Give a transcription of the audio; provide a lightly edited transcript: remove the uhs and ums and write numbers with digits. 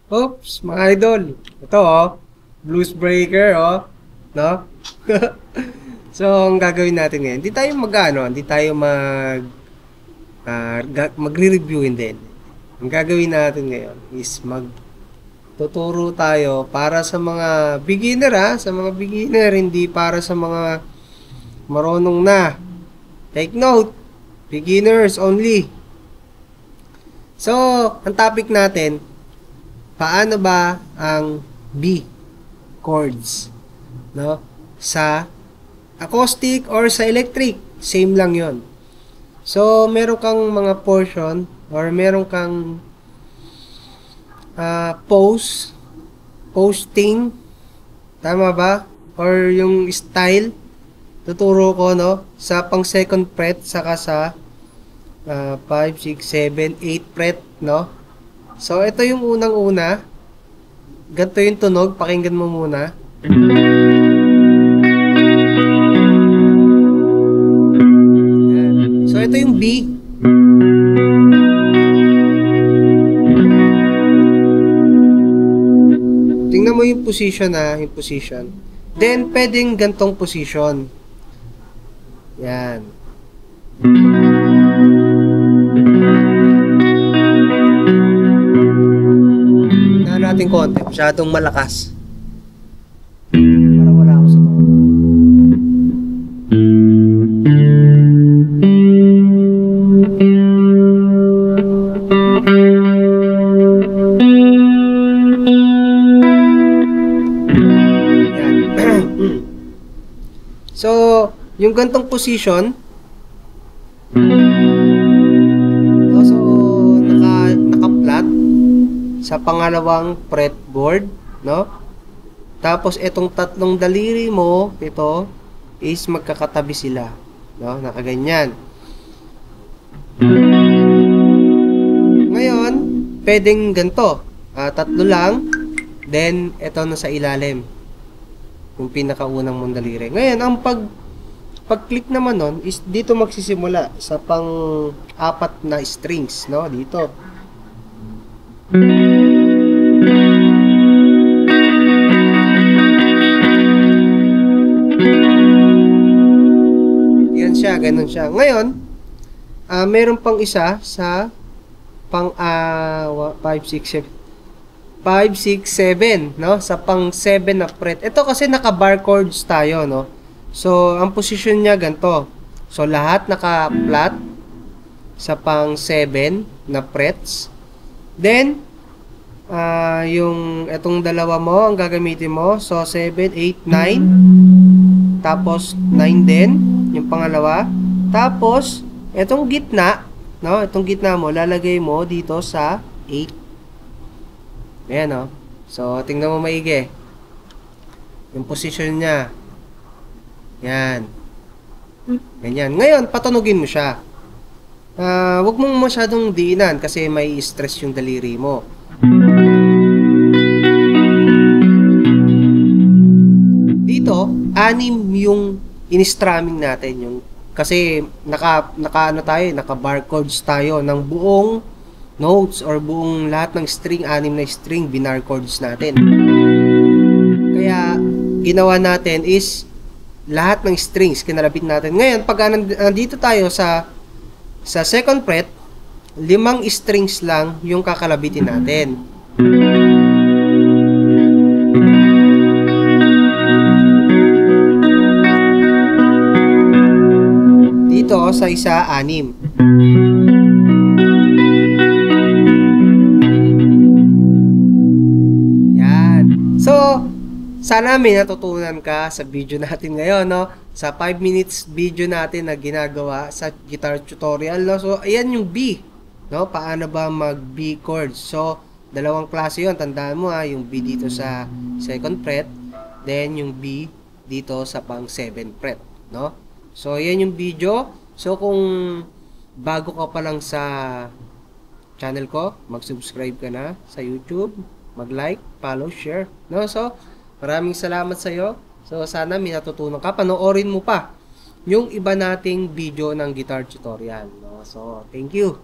Oops, mga idol. Ito blues breaker no? So, ang gagawin natin ngayon, hindi tayo hindi tayo magre-reviewin din. Ang gagawin natin ngayon is tuturo tayo para sa mga beginner sa mga beginner, hindi para sa mga marunong na. Take note, beginners only. So, ang topic natin, paano ba ang B chords, no? Sa acoustic or sa electric, same lang 'yon. So, meron kang mga portion or meron kang posting, tama ba? Or yung style, tuturo ko, no? Sa pang second fret, saka sa 5, 6, 7, 8 fret, no? So, ito yung unang-una. Ganito yung tunog. Pakinggan mo muna. Yan. So, ito yung B. Tingnan mo yung position yung position. Then, pwedeng gantong position. Yan. Natin konti, masyadong malakas para wala ako sa tono. So, yung gantong position, naka-flat sa pangalawang fretboard, no? Tapos itong tatlong daliri mo, ito is magkakatabi sila, no? Nakaganyan. Ngayon, pwedeng ganito. Tatlo lang, then ito na sa ilalim. Yung pinakaunang mong daliri. Ngayon, ang pag-click naman nun is dito magsisimula sa pang-apat na strings, no? Dito. Yan siya, ganun siya. Ngayon, meron pang isa sa pang 5, 6, 7, no? Sa pang 7 na fret. Ito kasi naka-bar chords tayo, no? So, ang position niya ganito. So, lahat naka-flat sa pang 7 na frets. Then, yung etong dalawa mo, ang gagamitin mo. So, 7, 8, 9. Tapos, 9 din. Yung pangalawa. Tapos, etong gitna, no? Etong gitna mo, lalagay mo dito sa 8. Ayan, no? So, tingnan mo maigi. Yung position niya. Yan. Ganyan. Ngayon, patunugin mo siya. Huwag mong masyadong diinan kasi may stress yung daliri mo. Dito, 6 yung in-strumming natin. Kasi naka bar chords tayo ng buong notes or buong lahat ng string, 6 na string, binar chords natin. Kaya, ginawa natin is lahat ng strings kinalabit natin. Ngayon, pag nandito tayo sa second fret, 5 strings lang yung kakalabitin natin. Dito sa isa, 6. So, sana may natutunan ka sa video natin ngayon, no? Sa 5 minutes video natin na ginagawa sa guitar tutorial, no? So, ayan yung B, no? Paano ba mag-B chords? So, dalawang klase yun. Tandaan mo yung B dito sa second fret, then yung B dito sa pang 7th fret, no? So, ayan yung video. So, kung bago ka pa lang sa channel ko, mag-subscribe ka na sa YouTube, mag-like, follow, share, no? So, maraming salamat sa iyo. So, sana may natutunan ka. Panoorin mo pa yung iba nating video ng guitar tutorial, no? So, thank you.